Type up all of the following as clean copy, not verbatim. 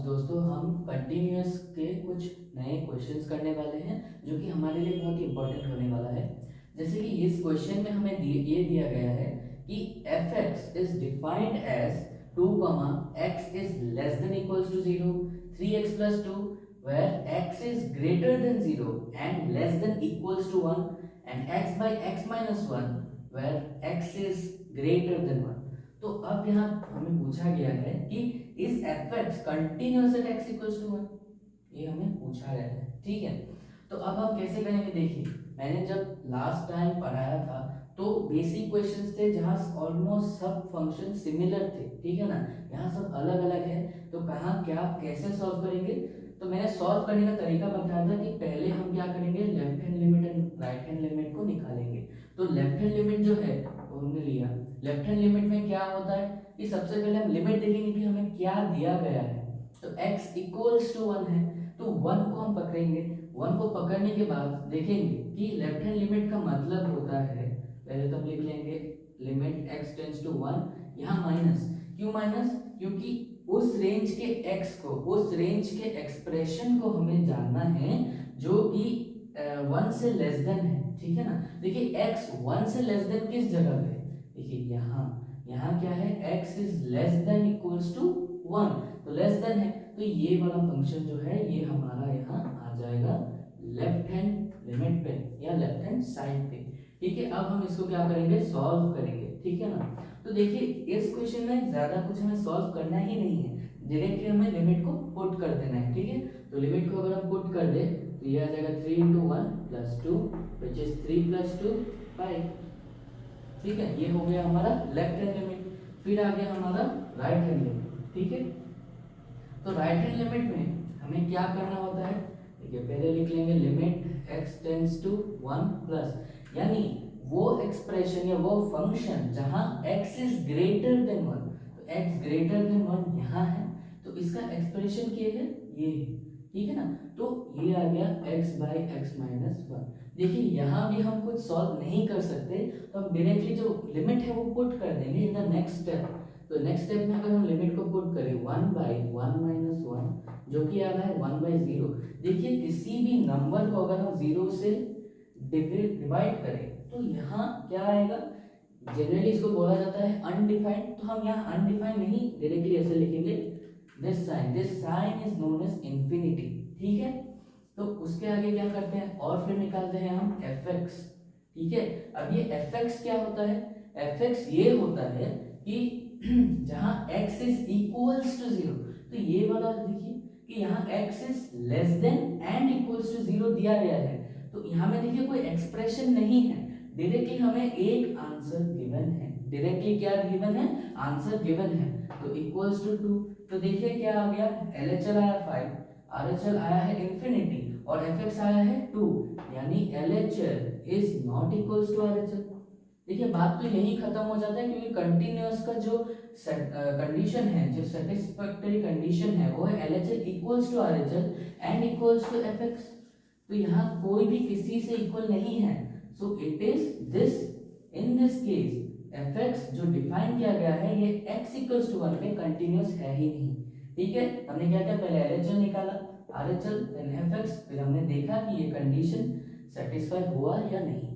दोस्तों हम कंटिन्यूअस के कुछ नए क्वेश्चंस करने वाले हैं जो कि हमारे लिए बहुत ही इंपॉर्टेंट होने वाला है। जैसे कि इस क्वेश्चन में हमें ये दिया गया है कि F X is defined as 2 X is less than equals to 0 3x plus 2 where x is greater than 0 and less than equals to 1 and x by x minus 1 where x is greater than 1। तो अब यहाँ हमें पूछा गया है कि is F X continuous at X equals to 1, ये हमें पूछा गया है। ठीक है, तो अब हम कैसे करेंगे, देखिए मैंने जब लास्ट टाइम पढ़ाया था तो बेसिक क्वेश्चंस थे जहाँ ऑलमोस्ट सब फंक्शन सिमिलर थे, ठीक है ना। यहाँ सब अलग अलग है, तो कहाँ क्या कैसे सॉल्व करेंगे। तो मैंने सॉल्व करने का तरीका बताया था कि पहले हम क्या करेंगे, left hand limit and right hand limit को निकालेंगे। तो लेफ्ट हैंड लिमिट जो है वो हमने लिया। लेफ्ट हैंड लिमिट में क्या होता है कि सबसे पहले हम लिमिट देखेंगे कि हमें क्या दिया गया है। तो x इक्वल्स टू 1 है, तो 1 को हम पकड़ेंगे। 1 को पकड़ने के बाद देखेंगे कि लेफ्ट हैंड लिमिट का मतलब होता है, पहले तो हम लिख लेंगे लिमिट x टेंड्स टू 1, यहाँ माइनस। क्यों माइनस, क्योंकि उस रेंज के x को, उस रेंज के एक्सप्रेशन को हमें जानना है जो कि 1 से लेस देन है, ठीक है ना। देखिए x 1 से लेस देन किस जगह पे, देखिए यहाँ, यहाँ क्या है, x is less than equals to 1, तो लेस देन है, तो ये वाला फंक्शन जो है ये हमारा यहाँ आ जाएगा लेफ्ट हैंड लिमिट पे या लेफ्ट हैंड साइड पे। ठीक है, अब हम इसको क्या करेंगे, सॉल्व करेंगे, ठीक है ना। तो देखिए इस क्वेश्चन में ज्यादा कुछ हमें सॉल्व करना ही नहीं है, डायरेक्टली हमें लिमिट को पुट कर देना है। ठीक है, तो लिमिट को अगर हम पुट कर दे तो ये आ जाएगा 3 into 1 plus 2 which is 3 plus 2 5। ठीक है, ये हो गया हमारा लेफ्ट हैंड लिमिट। फिर आ गया हमारा राइट हैंड लिमिट। ठीक है, तो राइट हैंड लिमिट में हमें क्या करना होता है, देखिए पहले लिख लेंगे limit x tends to 1 plus, यानी वो एक्सप्रेशन या वो फंक्शन जहां x इज ग्रेटर देन 1, तो x ग्रेटर देन 1 यहाँ है, तो इसका एक्सप्रेशन क्या है, ये है, ठीक है ना। तो ये आ गया x बाई एक्स माइनस 1। देखिए यहाँ भी हम कुछ सॉल्व नहीं कर सकते, तो हम डायरेक्टली जो लिमिट है वो पुट कर देंगे इन द नेक्स्ट स्टेप। तो नेक्स्ट स्टेप में अगर हम लिमिट को पुट करें 1 बाई 1 माइनस 1 जो कि आ रहा है 1 बाई 0। देखिए किसी भी नंबर को अगर हम 0 से डिवाइड करें तो यहाँ क्या आएगा, जनरली इसको बोला जाता है अनडिफाइंड, तो हम यहाँ अनडिफाइंड नहीं डायरेक्टली ऐसे लिखेंगे, this sign is known as infinity. ठीक है, तो उसके आगे क्या करते हैं और फिर निकालते हैं हम fx। ठीक है, अब ये fx क्या होता है, fx ये होता है कि जहां x इज इक्वल्स टू 0, तो ये वाला देखिए कि यहाँ x is less than and equals to 0 दिया गया है, तो यहाँ में देखिए कोई एक्सप्रेशन नहीं है, डायरेक्टली हमें एक आंसर गिवन है। डायरेक्टली क्या गिवन है, आंसर गिवन है, तो इक्वल्स टू 2। तो देखिए क्या आ गया, LHL आया 5, RHL आया है इंफिनिटी और fx आया है 2, यानी LHL is not equals to RHL। देखिए बात तो यही खत्म हो जाता है, क्योंकि कंटिन्यूअस का जो कंडीशन है, जो सेटिस्फैक्टरी कंडीशन है वो है LHL equals to RHL and equals to fx। तो यहाँ कोई भी किसी से इक्वल नहीं है, so it is this, in this case fx जो डिफाइन किया गया है ये x इक्वल्स टू 1 पे कंटिन्यूअस है ही नहीं। ठीक है, हमने क्या किया, पहले LHL निकाला, RHL देन fx, फिर हमने देखा कि ये कंडीशन सेटिस्फाई हुआ या नहीं।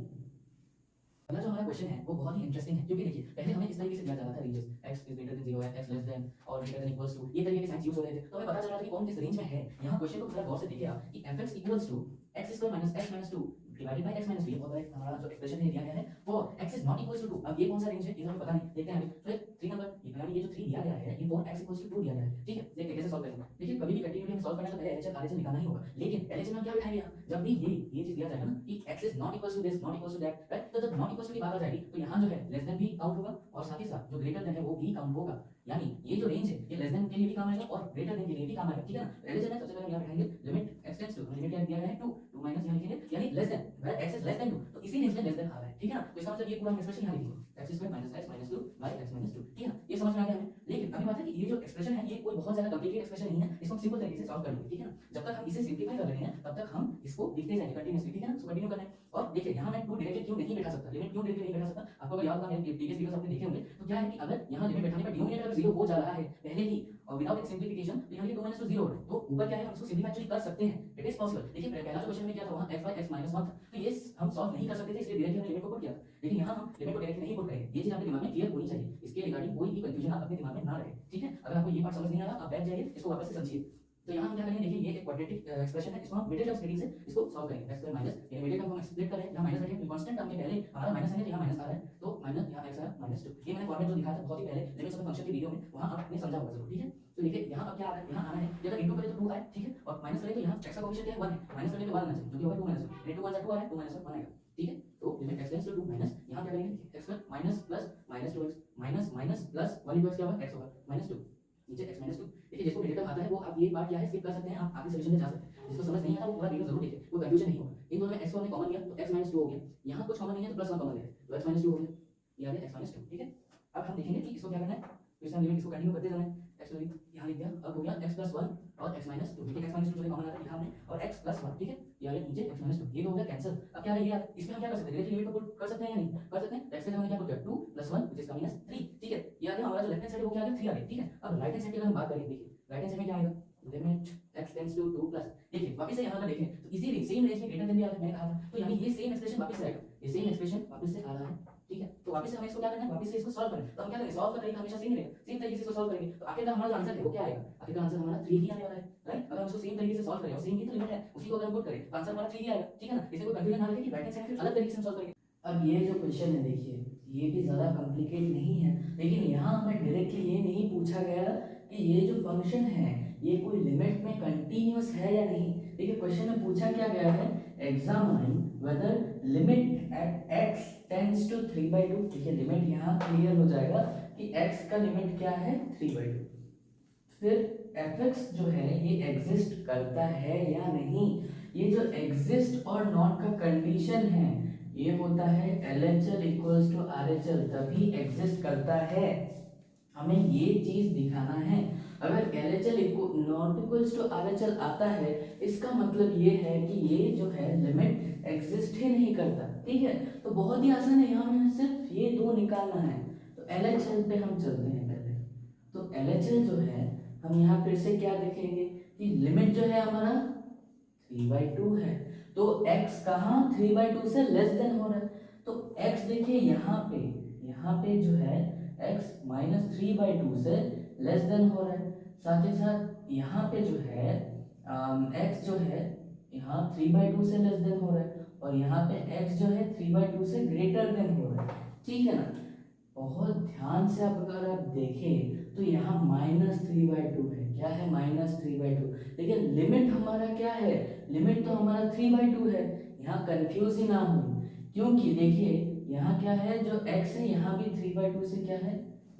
अगला जो हमारा क्वेश्चन है वो बहुत ही इंटरेस्टिंग है, क्योंकि देखिए पहले हमें इस तरीके से दिया जा रहा था ranges, x is greater than 0 है, x लेस देन और ग्रेटर देन इक्वल्स टू, ये तरीके के साइंस यूज हो रहे थे, तो हमें पता चल रहा था कि कौन किस रेंज में है। यहाँ क्वेश्चन को थोड़ा गौर से देखिए आप कि fx equals to x square minus x minus 2 divided by x minus 3, बहुत बड़ा हमारा जो एक्सप्रेशन है दिया गया है for x is not equals to 2। अब ये कौन सा रेंज है ये हमें पता नहीं, देखते हैं अभी। तो 3 नंबर यानी ये जो 3 दिया गया है ये फॉर x इक्वल्स टू 2 दिया गया है। ठीक है, देखते हैं कैसे सॉल्व करेंगे। देखिए कभी भी कंटिन्यूटी हम सॉल्व करना तो पहले LHL RHL निकालना ही होगा, लेकिन LHL में क्या बिठाएंगे हम, जब भी ये चीज दिया जाएगा ना कि x is not equals to this, not equals to that, right, तो जब नॉट इक्वल्स टू की बात आ जाएगी तो यहाँ जो है लेस देन भी काउंट होगा और साथ ही साथ जो ग्रेटर देन है वो भी काउंट होगा, यानी ये जो रेंज है ये लेस देन के लिए भी काम आएगा और ग्रेटर देन के लिए भी काम आएगा। ठीक है ना, LHL में सबसे पहले यहाँ बिठाएंगे limit x tends to, limit क्या दिया गया है 2 2 माइनस यहाँ लिखेंगे यानी less than, where x is less than 2, तो इसी रेंज में लेस देन आ रहा है। ठीक है ना, तो इसका मतलब ये पूरा एक्सप्रेशन यहाँ लिखेंगे x square minus x minus 2 by x minus 2। ठीक है ना, ये समझ में आ गया हमें। लेकिन अभी बात है कि ये जो एक्सप्रेशन है ये कोई बहुत ज्यादा कॉम्प्लिकेटेड एक्सप्रेशन नहीं है, इसको हम सिंपल तरीके से सॉल्व कर लेंगे। ठीक है ना, जब तक हम इसे सिंपलीफाई कर रहे हैं तब तक हम इसको लिखते जाएंगे कंटीन्यूअसली। ठीक है ना, इसको कंटिन्यू करना है। और देखिए यहाँ मैं 2 डायरेक्टली क्यों नहीं बैठा सकता, लिमिट क्यों डायरेक्टली नहीं बैठा सकता, आपको अगर याद होगा मेरे प्रीवियस वीडियोस आपने देखे होंगे, तो क्या है कि अगर यहाँ लिमिट बैठाने पर डिनोमिनेटर अगर 0 हो जा रहा है पहले ही और विदाउट एक सिंप्लीफिकेशन तो यहाँ ये 2 माइनस टू 0 हो रहा है, तो ऊपर क्या है हम इसको सिंप्लीफाई एक्चुअली कर सकते हैं, इट इज पॉसिबल। देखिए पहला जो क्वेश्चन में क्या था वहाँ x बाय x माइनस 1 था, तो ये हम सॉल्व नहीं कर सकते थे, इसलिए डायरेक्टली हमने लिमिट को पुट किया था। लेकिन यहाँ हम लिमिट को डायरेक्टली नहीं पुट करेंगे, ये चीज आपके दिमाग में क्लियर होनी चाहिए, इसके रिगार्डिंग कोई भी कंफ्यूजन आप अपने दिमाग में ना रहे, ठीक है। अगर आपको ये पार्ट समझ नहीं आ रहा आप बैठ जाइए, इसको वापस से समझिए। तो यहाँ हम क्या करेंगे, देखिए ये एक क्वाड्रेटिक एक्सप्रेशन है, इसको हम मिडिल टर्म स्प्लिटिंग से इसको सॉल्व करेंगे। x स्क्वायर माइनस ये मिडिल टर्म को हम स्प्लिट कर रहे हैं, यहाँ माइनस रखेंगे, कांस्टेंट टर्म के पहले हमारा माइनस है, यहाँ माइनस आ रहा है, तो माइनस यहाँ x आया माइनस 2। ये मैंने फॉर्मेट जो दिखाया था बहुत ही पहले लिमिट्स ऑफ फंक्शन की वीडियो में, वहाँ आपने समझा होगा जरूर, ठीक है। तो देखिए यहाँ अब क्या आ रहा है, यहाँ आना है, ये अगर इंटू करें तो 2 आए, ठीक है, और माइनस करें तो यहाँ x का कोएफिशिएंट क्या है 1 है, माइनस करने पे 1 आना चाहिए, जो कि होगा 2 माइनस 1, 2 1 2 आ रहा है, 2 माइनस 1 आएगा, ठीक है। तो limit x tends to 2 minus यहाँ क्या करेंगे, x square minus plus minus 2x minus minus plus 1 into x क्या होगा, x होगा माइनस 2, नीचे x माइनस 2। देखिए जिसको मिडिल टर्म आता है वो आप ये पार्ट क्या है स्किप कर सकते हैं, आप आगे सॉल्यूशन में जा सकते हैं। जिसको समझ नहीं आता वो पूरा वीडियो जरूर देखें, कोई कंफ्यूजन नहीं होगा। इन दोनों में x को हमने कॉमन लिया तो x माइनस 2 हो गया, यहाँ कुछ कॉमन नहीं है तो प्लस 1 कॉमन ले तो x माइनस 2 हो गया, ये आ गया x माइनस 2, ठीक है। अब हम देखेंगे कि इसको क्या करना है, तो इसमें लिमिट इसको कंटिन्यू करते जाना है, x को यहाँ लिख दिया, अब हो गया x प्लस 1 और x माइनस 2, ठीक है, x माइनस 2 जो कॉमन आता है लिखा हमने, और x प्लस 1, ठीक है, ये आ गया नीचे x माइनस 2, ये तो हो गया कैंसिल। अब क्या रहेगा, इसमें हम क्या कर सकते हैं, डायरेक्टली लिमिट को पुट कर सकते हैं या नहीं कर सकते हैं, x के हमने क्या पुट किया 2 प्लस 1 व्हिच इज माइनस 3, ठीक है, ये आ गया हमारा जो लेफ्ट हैंड साइड है वो क्या आ गया 3 आ गया, ठीक है। अब राइट हैंड साइड की अगर हम बात करें, देखिए राइट हैंड साइड में क्या आएगा, limit x tends to 2 plus, देखिए वापस से यहाँ अगर देखें तो इजीली सेम रेंज में ग्रेटर देन भी आ रहा है, मैंने कहा था, तो यानी ये सेम एक्सप्रेशन वापस से आएगा, ये सेम एक्सप्रेशन वापस से आ रहा है, ठीक है। तो वापस से हमें इसको क्या करना है, वापस से इसको सॉल्व करना है, तो हम क्या करेंगे, सॉल्व का तरीका हमेशा सेम रहेगा, सेम तरीके से इसको सॉल्व करेंगे, तो आखिरकार हमारा जो आंसर है वो क्या आएगा, आखिरकार आंसर हमारा 3 ही आने वाला है, राइट। अगर हम इसको सेम तरीके से सॉल्व करें और सेम ही तो लिमिट है उसी को अगर हम पुट करें तो आंसर हमारा 3 ही आएगा, ठीक है ना। इसमें कोई कंफ्यूजन ना रहे कि राइट हैंड साइड फिर अलग तरीके से हम सॉल्व करेंगे। अब ये जो क्वेश्चन है देखिए ये भी ज़्यादा कॉम्प्लिकेट नहीं है, लेकिन यहाँ हमें डायरेक्टली ये नहीं पूछा गया कि ये जो फंक्शन है ये कोई लिमिट में कंटिन्यूअस है या नहीं। देखिए क्वेश्चन में पूछा क्या गया है, examine whether limit at x tends to 3/2, देखिए लिमिट यहाँ क्लियर हो जाएगा कि x का लिमिट क्या है 3/2, फिर fx जो है ये एग्जिस्ट करता है या नहीं। ये जो एग्जिस्ट और नॉट का कंडीशन है ये होता है LHL इक्वल्स टू RHL, तभी एग्जिस्ट करता है, हमें ये चीज दिखाना है। अगर LHL not equals to RHL आता है इसका मतलब ये है कि ये जो है लिमिट एग्जिस्ट ही नहीं करता, ठीक है। तो बहुत ही आसान है, यहाँ हमें सिर्फ ये दो निकालना है, तो LHL पे हम चलते हैं पहले। तो LHL जो है हम यहाँ फिर से क्या देखेंगे कि लिमिट जो है हमारा 3/2 है, तो x कहाँ 3/2 से लेस देन हो रहा है, तो x देखिए यहाँ पे जो है x माइनस 3/2 से लेस देन हो रहा है, साथ ही साथ यहाँ पे जो है x जो है यहाँ 3/2 से लेस देन हो रहा है, और यहाँ पे x जो है 3/2 से ग्रेटर देन हो रहा है, ठीक है ना। बहुत ध्यान से आप अगर आप देखें तो यहाँ -3/2 है, क्या है -3/2, लेकिन लिमिट हमारा क्या है, लिमिट तो हमारा 3/2 है। यहाँ कंफ्यूज ही ना हो, क्योंकि देखिए यहाँ क्या है जो x है यहाँ भी 3/2 से क्या है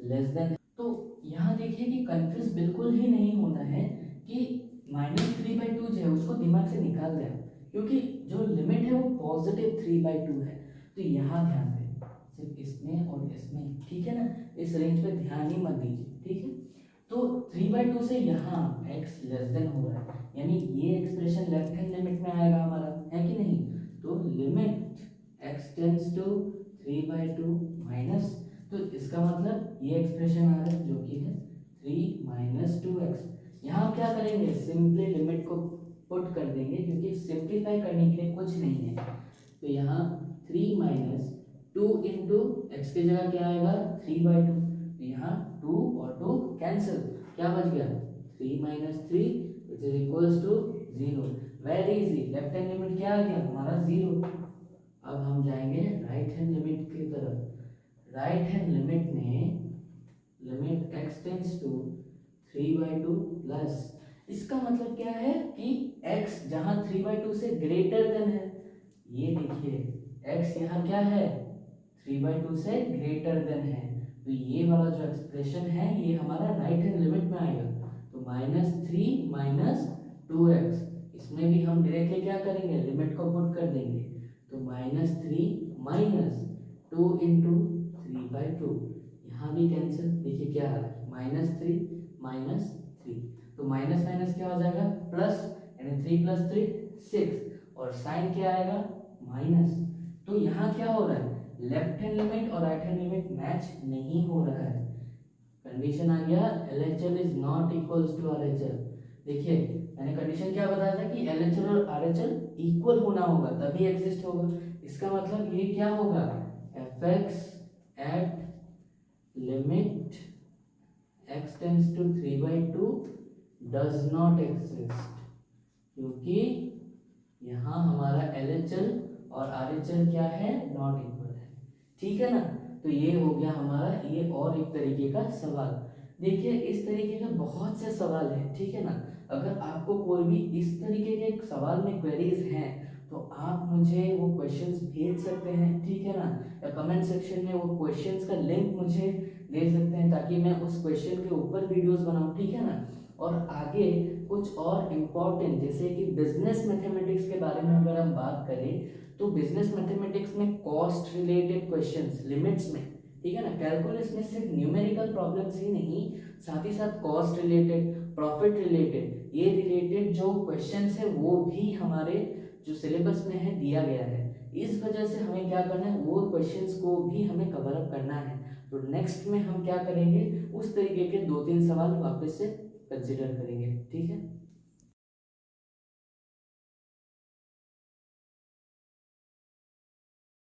लेस देन, तो यहाँ देखिए कि कंफ्यूज बिल्कुल ही नहीं होना है कि -3/2 जो है उसको दिमाग से निकाल दें, क्योंकि जो लिमिट है वो पॉजिटिव 3/2 है। तो यहाँ ध्यान दें सिर्फ इसमें और इसमें, ठीक है ना, इस रेंज पे ध्यान ही मत दीजिए, ठीक है। तो 3/2 से यहाँ x लेस देन हो रहा है, यानी ये एक्सप्रेशन लेफ्ट हैंड लिमिट में आएगा हमारा, है कि नहीं। तो limit x tends to 3/2 minus, तो इसका मतलब ये एक्सप्रेशन आ रहा है जो कि है 3 माइनस 2x। यहाँ क्या करेंगे, सिंपली लिमिट को पुट कर देंगे, क्योंकि सिंप्लीफाई करने के लिए कुछ नहीं है। तो यहाँ 3 माइनस 2 इंटू एक्स की जगह क्या आएगा 3/2, तो यहाँ 2 और 2 कैंसिल, क्या बच गया 3 minus 3 which is equals to 0। Very easy, left hand limit क्या आ गया हमारा 0। अब हम जाएंगे राइट हैंड लिमिट की तरफ। राइट हैंड लिमिट में limit x tends to 3/2 plus, इसका मतलब क्या है कि x जहाँ 3/2 से ग्रेटर देन है, ये देखिए x यहाँ क्या है 3/2 से ग्रेटर देन है, तो ये वाला जो एक्सप्रेशन है ये हमारा राइट हैंड लिमिट में आएगा। तो -3 माइनस 2x, इसमें भी हम डायरेक्टली क्या करेंगे लिमिट को पुट कर देंगे, तो -3 माइनस 2 इंटू 3/2, यहाँ भी कैंसिल, देखिए क्या आ रहा है -3 माइनस 3, तो माइनस माइनस क्या हो जाएगा प्लस, यानी 3 + 3 6, और साइन क्या आएगा माइनस। तो यहाँ क्या हो रहा है लेफ्ट हैंड लिमिट और राइट हैंड लिमिट मैच नहीं हो रहा है, कंडीशन आ गया LHL is not equals to RHL। देखिए मैंने कंडीशन क्या बताया था कि LHL और RHL इक्वल होना होगा तभी एग्जिस्ट होगा। इसका मतलब ये क्या होगा, Fx at limit x tends to 3/2 does not exist, क्योंकि यहाँ हमारा LHL और RHL क्या है, नॉट इक्वल है। ठीक है ना, तो ये हो गया हमारा ये और एक तरीके का सवाल। देखिए इस तरीके के बहुत से सवाल हैं, ठीक है ना। अगर आपको कोई भी इस तरीके के सवाल में क्वेरीज हैं तो आप मुझे वो क्वेश्चंस भेज सकते हैं, ठीक है ना, या कमेंट सेक्शन में वो क्वेश्चंस का लिंक मुझे दे सकते हैं ताकि मैं उस क्वेश्चन के ऊपर वीडियोस बनाऊं, ठीक है ना। और आगे कुछ और इम्पोर्टेंट जैसे कि बिजनेस मैथमेटिक्स के बारे में अगर हम बात करें तो बिजनेस मैथमेटिक्स में कॉस्ट रिलेटेड क्वेश्चंस लिमिट्स में, ठीक है ना, कैलकुलस में सिर्फ न्यूमेरिकल प्रॉब्लम्स ही नहीं, साथ ही साथ कॉस्ट रिलेटेड, प्रॉफिट रिलेटेड, ये रिलेटेड जो क्वेश्चंस है वो भी हमारे जो सिलेबस में है दिया गया है। इस वजह से हमें क्या करना है, वो क्वेश्चंस को भी हमें कवर अप करना है। तो नेक्स्ट में हम क्या करेंगे, उस तरीके के 2-3 सवाल वापस से कंसिडर करेंगे, ठीक है।